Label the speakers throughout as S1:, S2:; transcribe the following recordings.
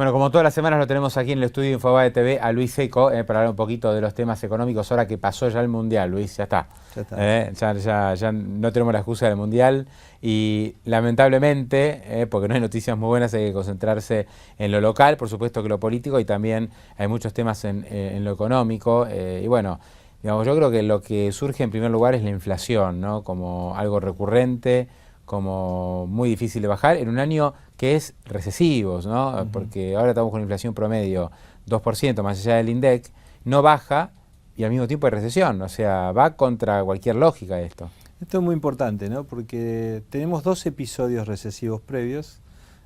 S1: Bueno, como todas las semanas lo tenemos aquí en el estudio Infobae TV a Luis Seco para hablar un poquito de los temas económicos ahora que pasó ya el Mundial, Luis, ya está. Ya no tenemos la excusa del Mundial y lamentablemente, porque no hay noticias muy buenas, hay que concentrarse en lo local, por supuesto que lo político, y también hay muchos temas en lo económico. Y bueno, digamos, yo creo que lo que surge en primer lugar es la inflación, ¿no? Como algo recurrente, como muy difícil de bajar en un año que es recesivo, ¿no? Porque ahora estamos con inflación promedio 2% más allá del INDEC, no baja y al mismo tiempo hay recesión, o sea, va contra cualquier lógica esto.
S2: Esto es muy importante, ¿no? Porque tenemos dos episodios recesivos previos,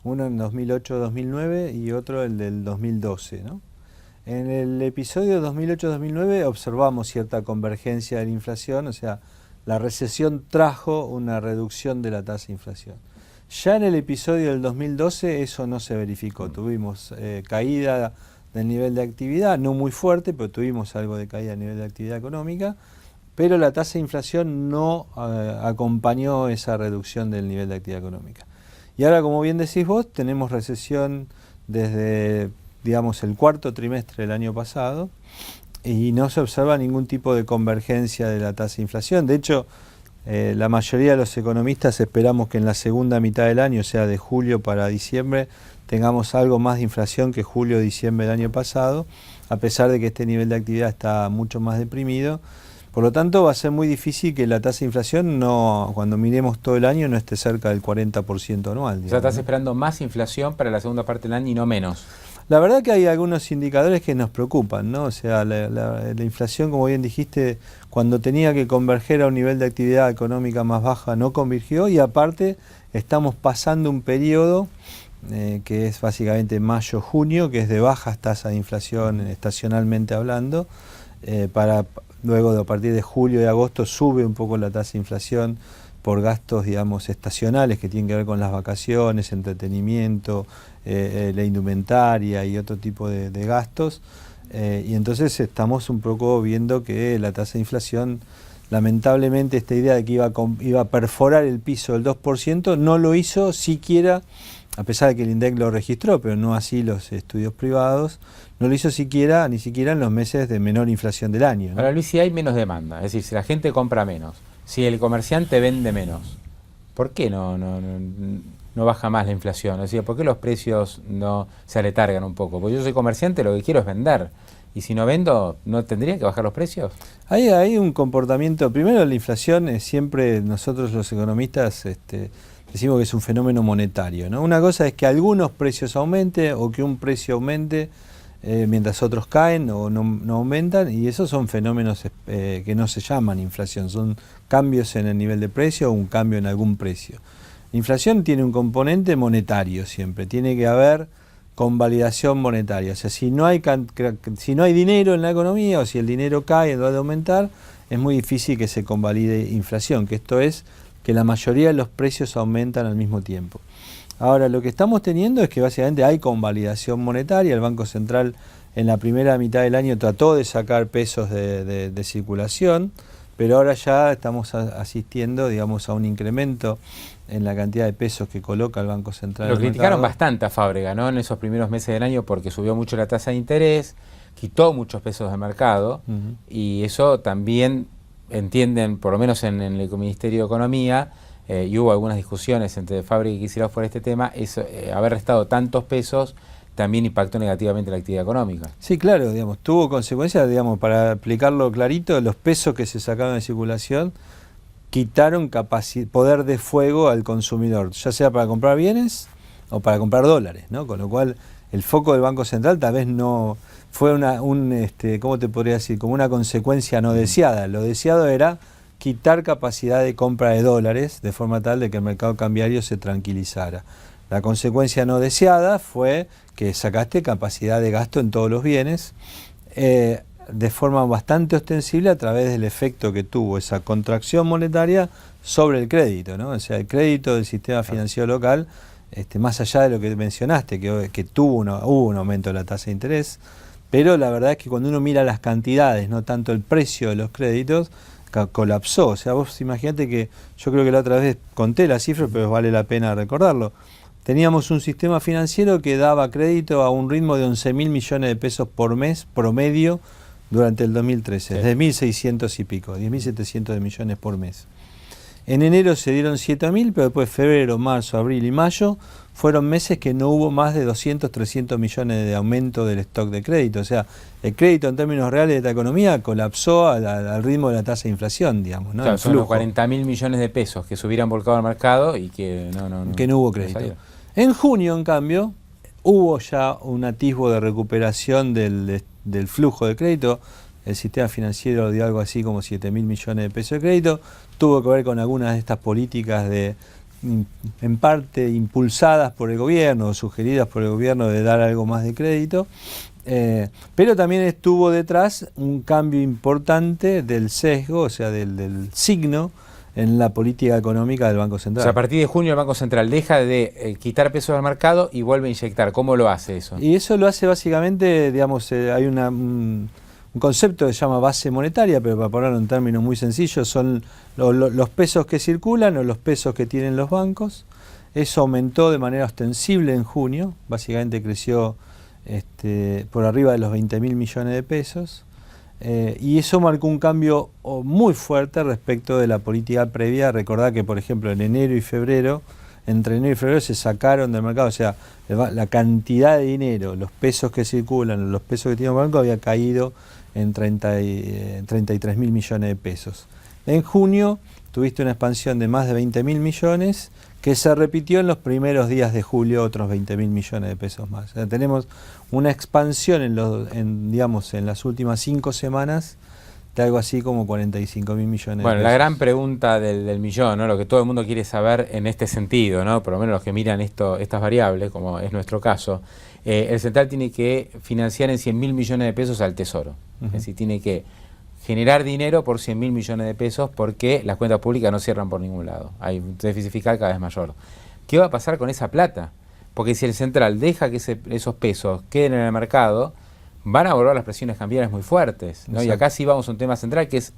S2: uno en 2008-2009 y otro el del 2012, ¿no? En el episodio 2008-2009 observamos cierta convergencia de la inflación, o sea, la recesión trajo una reducción de la tasa de inflación. Ya en el episodio del 2012 eso no se verificó, tuvimos caída del nivel de actividad, no muy fuerte, pero tuvimos algo de caída del nivel de actividad económica, pero la tasa de inflación no acompañó esa reducción del nivel de actividad económica. Y ahora, como bien decís vos, tenemos recesión desde, digamos, el cuarto trimestre del año pasado, y no se observa ningún tipo de convergencia de la tasa de inflación. De hecho, la mayoría de los economistas esperamos que en la segunda mitad del año, o sea, de julio para diciembre, tengamos algo más de inflación que julio o diciembre del año pasado, a pesar de que este nivel de actividad está mucho más deprimido. Por lo tanto, va a ser muy difícil que la tasa de inflación, cuando miremos todo el año, no esté cerca del 40% anual. Digamos,
S1: o sea, estás esperando más inflación para la segunda parte del año y no menos.
S2: La verdad que hay algunos indicadores que nos preocupan, ¿no? O sea, la inflación, como bien dijiste, cuando tenía que converger a un nivel de actividad económica más baja, no convirtió, y aparte estamos pasando un periodo que es básicamente mayo-junio, que es de bajas tasas de inflación estacionalmente hablando, luego a partir de julio y agosto sube un poco la tasa de inflación por gastos, digamos, estacionales que tienen que ver con las vacaciones, entretenimiento, la indumentaria y otro tipo de gastos. Y entonces estamos un poco viendo que la tasa de inflación, lamentablemente esta idea de que iba a perforar el piso del 2%, no lo hizo siquiera, a pesar de que el INDEC lo registró, pero no así los estudios privados, no lo hizo ni siquiera en los meses de menor inflación del año, ¿no?
S1: Ahora, Luis, si hay menos demanda, es decir, si la gente compra menos, si el comerciante vende menos, ¿por qué no baja más la inflación? Es decir, ¿por qué los precios no se aletargan un poco? Porque yo soy comerciante, lo que quiero es vender. Y si no vendo, ¿no tendría que bajar los precios?
S2: Hay un comportamiento, primero la inflación es siempre, nosotros los economistas decimos que es un fenómeno monetario, ¿no? Una cosa es que algunos precios aumenten o que un precio aumente mientras otros caen o no aumentan, y esos son fenómenos que no se llaman inflación, son cambios en el nivel de precio o un cambio en algún precio. La inflación tiene un componente monetario siempre, tiene que haber convalidación monetaria, o sea, si no hay dinero en la economía o si el dinero cae en lugar de aumentar, es muy difícil que se convalide inflación, que esto es que la mayoría de los precios aumentan al mismo tiempo. Ahora, lo que estamos teniendo es que básicamente hay convalidación monetaria. El Banco Central en la primera mitad del año trató de sacar pesos de circulación, pero ahora ya estamos asistiendo, digamos, a un incremento en la cantidad de pesos que coloca el Banco Central.
S1: Lo criticaron bastante a Fábrega, ¿no? En esos primeros meses del año porque subió mucho la tasa de interés, quitó muchos pesos del mercado, y eso también entienden, por lo menos en el Ministerio de Economía, y hubo algunas discusiones entre Fábrega y Kicillof por este tema, haber restado tantos pesos también impactó negativamente la actividad económica.
S2: Sí, claro, digamos, tuvo consecuencias, digamos, para explicarlo clarito, los pesos que se sacaron de circulación quitaron poder de fuego al consumidor, ya sea para comprar bienes o para comprar dólares, ¿no? Con lo cual el foco del Banco Central tal vez no fue ¿cómo te podría decir? Como una consecuencia no deseada. Lo deseado era quitar capacidad de compra de dólares de forma tal de que el mercado cambiario se tranquilizara. La consecuencia no deseada fue que sacaste capacidad de gasto en todos los bienes de forma bastante ostensible a través del efecto que tuvo esa contracción monetaria sobre el crédito, ¿no? O sea, el crédito del sistema financiero local, más allá de lo que mencionaste, que hubo un aumento de la tasa de interés, pero la verdad es que cuando uno mira las cantidades, no tanto el precio de los créditos, colapsó. O sea, vos imaginate que, yo creo que la otra vez conté la cifra, pero vale la pena recordarlo. teníamos un sistema financiero que daba crédito a un ritmo de 11.000 millones de pesos por mes promedio durante el 2013, de 1.600 y pico, 10.700 millones por mes. En enero se dieron 7.000, pero después febrero, marzo, abril y mayo fueron meses que no hubo más de 200, 300 millones de aumento del stock de crédito. O sea, el crédito en términos reales de la economía colapsó al ritmo de la tasa de inflación, digamos, ¿no?
S1: Claro, son los 40.000 millones de pesos que se hubieran volcado al mercado y que
S2: no hubo crédito. En junio, en cambio, hubo ya un atisbo de recuperación del flujo de crédito. El sistema financiero dio algo así como 7.000 millones de pesos de crédito. Tuvo que ver con algunas de estas políticas en parte impulsadas por el gobierno o sugeridas por el gobierno de dar algo más de crédito. Pero también estuvo detrás un cambio importante del sesgo, o sea, del signo en la política económica del Banco Central.
S1: O sea, a partir de junio el Banco Central deja de quitar pesos del mercado y vuelve a inyectar. ¿Cómo lo hace eso?
S2: Y eso lo hace básicamente, digamos, hay un concepto que se llama base monetaria, pero para ponerlo en términos muy sencillos, son los pesos que circulan o los pesos que tienen los bancos. Eso aumentó de manera ostensible en junio, básicamente creció por arriba de los 20.000 millones de pesos. Y eso marcó un cambio muy fuerte respecto de la política previa. Recordad que, por ejemplo, en enero y febrero, entre enero y febrero se sacaron del mercado, o sea, la cantidad de dinero, los pesos que circulan, los pesos que tiene el banco había caído en 33.000 millones de pesos. En junio tuviste una expansión de más de 20.000 millones que se repitió en los primeros días de julio, otros 20.000 millones de pesos más. O sea, tenemos una expansión en las últimas 5 semanas de algo así como 45.000 millones de pesos.
S1: Bueno, la gran pregunta del millón, ¿no? Lo que todo el mundo quiere saber en este sentido, ¿no? Por lo menos los que miran estas variables, como es nuestro caso, el Central tiene que financiar en 100.000 millones de pesos al Tesoro. Es decir, tiene que generar dinero por 100.000 millones de pesos porque las cuentas públicas no cierran por ningún lado. Hay un déficit fiscal cada vez mayor. ¿Qué va a pasar con esa plata? Porque si el Central deja que esos pesos queden en el mercado, van a volver las presiones cambiarias muy fuertes, ¿no? Y acá sí vamos a un tema central que es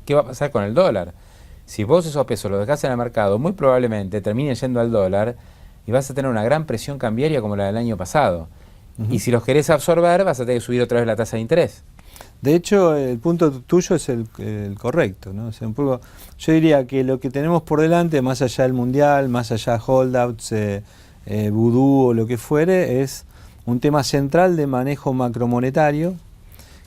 S1: ¿qué va a pasar con el dólar? Si vos esos pesos los dejás en el mercado, muy probablemente terminen yendo al dólar y vas a tener una gran presión cambiaria como la del año pasado. Y si los querés absorber, vas a tener que subir otra vez la tasa de interés.
S2: De hecho, el punto tuyo es el correcto, ¿no? O sea, un poco, yo diría que lo que tenemos por delante, más allá del Mundial, más allá de holdouts, vudú o lo que fuere, es un tema central de manejo macromonetario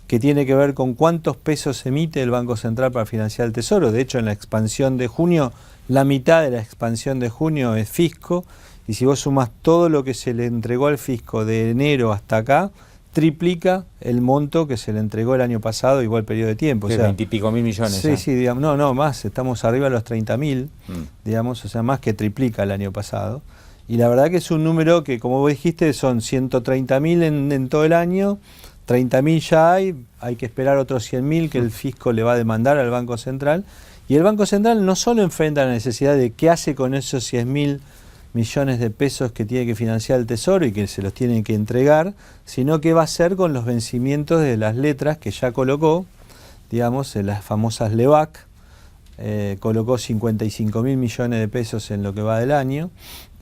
S2: que tiene que ver con cuántos pesos emite el Banco Central para financiar el Tesoro. De hecho, en la expansión de junio, la mitad de la expansión de junio es fisco, y si vos sumás todo lo que se le entregó al fisco de enero hasta acá, triplica el monto que se le entregó el año pasado, igual periodo de tiempo.
S1: O sea, 20 y pico mil millones.
S2: Sí, sí, digamos, no, más, estamos arriba de los 30.000, digamos, o sea, más que triplica el año pasado. Y la verdad que es un número que, como vos dijiste, son 130.000 en todo el año, 30.000 ya hay que esperar otros 100.000 que el fisco le va a demandar al Banco Central. Y el Banco Central no solo enfrenta la necesidad de qué hace con esos 100.000 millones de pesos que tiene que financiar el Tesoro y que se los tienen que entregar, sino qué va a hacer con los vencimientos de las letras que ya colocó, digamos, en las famosas LEVAC, colocó 55.000 millones de pesos en lo que va del año,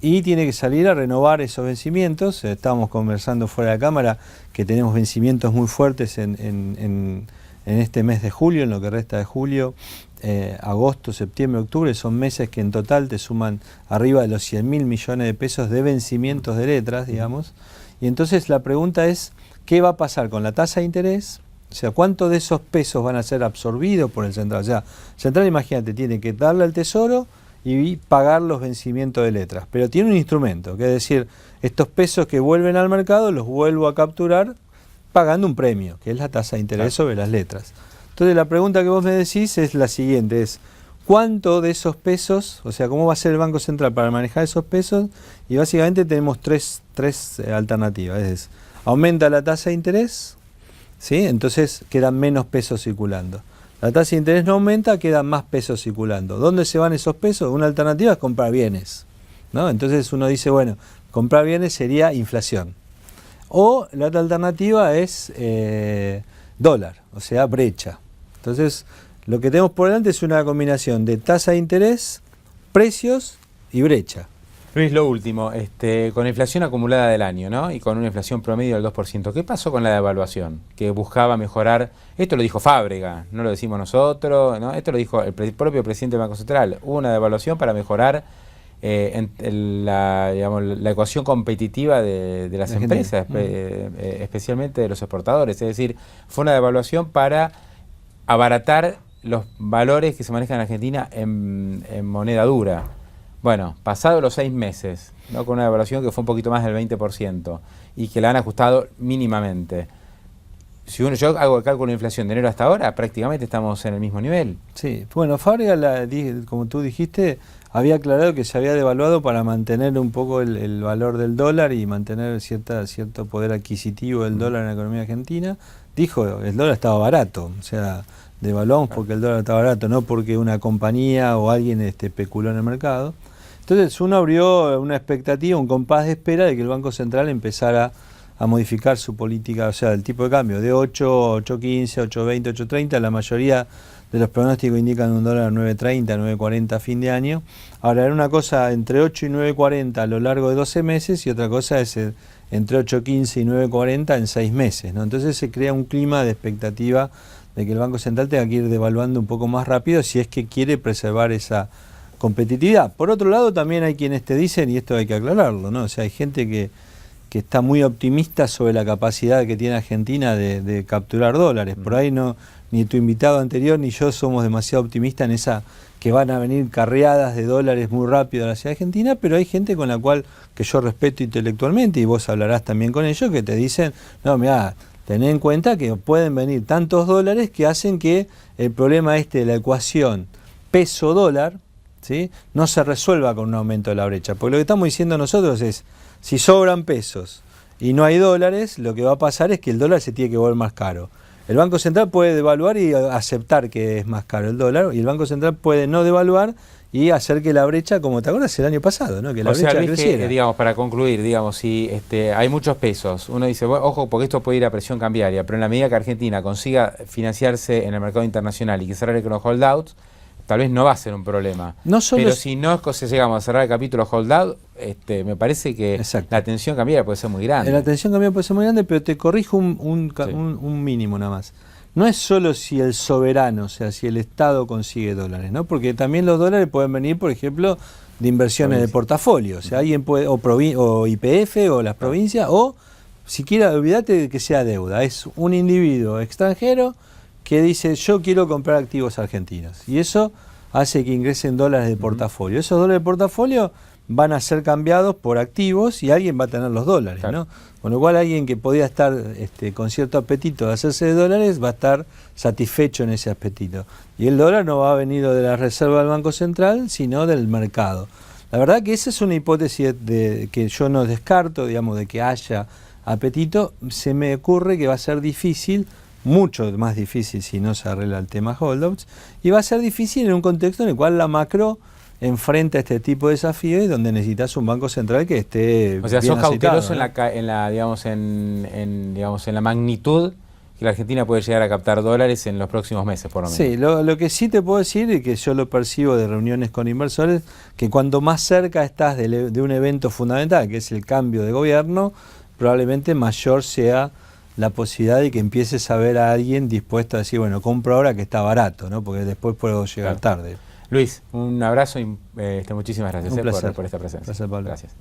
S2: y tiene que salir a renovar esos vencimientos. Estábamos conversando fuera de cámara que tenemos vencimientos muy fuertes en este mes de julio, en lo que resta de julio, agosto, septiembre, octubre, son meses que en total te suman arriba de los 100.000 millones de pesos de vencimientos de letras, digamos. Y entonces la pregunta es, ¿qué va a pasar con la tasa de interés? O sea, ¿cuánto de esos pesos van a ser absorbidos por el Central? O sea, Central, imagínate, tiene que darle al Tesoro y pagar los vencimientos de letras. Pero tiene un instrumento, que es decir, estos pesos que vuelven al mercado los vuelvo a capturar pagando un premio, que es la tasa de interés sobre las letras. Entonces la pregunta que vos me decís es la siguiente, es ¿cuánto de esos pesos, o sea, cómo va a ser el Banco Central para manejar esos pesos? Y básicamente tenemos tres alternativas. Es, aumenta la tasa de interés, ¿sí? Entonces quedan menos pesos circulando. La tasa de interés no aumenta, quedan más pesos circulando. ¿Dónde se van esos pesos? Una alternativa es comprar bienes, ¿no? Entonces uno dice, bueno, comprar bienes sería inflación. O la otra alternativa es dólar, o sea, brecha. Entonces, lo que tenemos por delante es una combinación de tasa de interés, precios y brecha.
S1: Luis, lo último, con la inflación acumulada del año, ¿no? Y con una inflación promedio del 2%, ¿qué pasó con la devaluación? Que buscaba mejorar, esto lo dijo Fábrega, no lo decimos nosotros, ¿no? Esto lo dijo el propio presidente del Banco Central, hubo una devaluación para mejorar la ecuación competitiva de las empresas, especialmente de los exportadores, es decir, fue una devaluación para abaratar los valores que se manejan en Argentina en moneda dura. Bueno, pasados los 6 meses, ¿no? Con una devaluación que fue un poquito más del 20% y que la han ajustado mínimamente. Si yo hago el cálculo de inflación de enero hasta ahora, prácticamente estamos en el mismo nivel.
S2: Sí, bueno, Fábrega, como tú dijiste, había aclarado que se había devaluado para mantener un poco el valor del dólar y mantener cierto poder adquisitivo del dólar en la economía argentina. Dijo, el dólar estaba barato, o sea, devaluamos porque el dólar estaba barato, no porque una compañía o alguien especuló en el mercado. Entonces uno abrió una expectativa, un compás de espera de que el Banco Central empezara a modificar su política, o sea, el tipo de cambio, de 8, 8.15, 8.20, 8.30, la mayoría de los pronósticos indican un dólar 9.30, 9.40 a fin de año. Ahora, era una cosa entre 8 y 9.40 a lo largo de 12 meses y otra cosa es entre 8.15 y 9.40 en 6 meses, ¿no? Entonces se crea un clima de expectativa de que el Banco Central tenga que ir devaluando un poco más rápido si es que quiere preservar esa competitividad. Por otro lado, también hay quienes te dicen, y esto hay que aclararlo, ¿no? O sea, hay gente que está muy optimista sobre la capacidad que tiene Argentina de capturar dólares. Por ahí no, ni tu invitado anterior ni yo somos demasiado optimistas en esa que van a venir carreadas de dólares muy rápido hacia Argentina, pero hay gente con la cual que yo respeto intelectualmente, y vos hablarás también con ellos, que te dicen, no, mirá, tened en cuenta que pueden venir tantos dólares que hacen que el problema de la ecuación peso-dólar, ¿sí?, no se resuelva con un aumento de la brecha. Porque lo que estamos diciendo nosotros es, si sobran pesos y no hay dólares, lo que va a pasar es que el dólar se tiene que volver más caro. El Banco Central puede devaluar y aceptar que es más caro el dólar, y el Banco Central puede no devaluar y hacer que la brecha, como te acuerdas el año pasado, ¿no?, que la brecha creciera.
S1: Que, digamos, para concluir, digamos, si hay muchos pesos, uno dice, bueno, ojo, porque esto puede ir a presión cambiaria, pero en la medida que Argentina consiga financiarse en el mercado internacional y que cerrar con los holdouts, tal vez no va a ser un problema.
S2: No solo
S1: pero si no llegamos a cerrar el capítulo holdout, me parece que la tensión cambiaria puede ser muy grande.
S2: La tensión cambiaria puede ser muy grande, pero te corrijo un mínimo nada más. No es solo si el soberano, o sea, si el Estado consigue dólares, ¿no? Porque también los dólares pueden venir, por ejemplo, de inversiones de portafolio. O sea, alguien puede, o YPF, o las provincias, o siquiera, olvídate de que sea deuda. Es un individuo extranjero que dice, yo quiero comprar activos argentinos. Y eso hace que ingresen dólares de portafolio. Esos dólares de portafolio van a ser cambiados por activos y alguien va a tener los dólares, claro, ¿no? Con lo cual alguien que podía estar con cierto apetito de hacerse de dólares va a estar satisfecho en ese apetito. Y el dólar no va a venir de la reserva del Banco Central, sino del mercado. La verdad que esa es una hipótesis que yo no descarto, digamos, de que haya apetito. Se me ocurre que va a ser difícil, mucho más difícil si no se arregla el tema holdouts, y va a ser difícil en un contexto en el cual la macro enfrenta este tipo de desafíos y donde necesitas un banco central que esté,
S1: o sea,
S2: bien
S1: sos cauteloso,
S2: ¿no?,
S1: en la magnitud que la Argentina puede llegar a captar dólares en los próximos meses, por lo menos.
S2: Sí, lo que sí te puedo decir, y que yo lo percibo de reuniones con inversores, que cuanto más cerca estás de un evento fundamental, que es el cambio de gobierno, probablemente mayor sea la posibilidad de que empieces a ver a alguien dispuesto a decir, bueno, compro ahora que está barato, ¿no?, porque después puedo llegar tarde.
S1: Luis, un abrazo y muchísimas gracias
S2: por
S1: esta presencia.
S2: Gracias, Pablo.
S1: Gracias.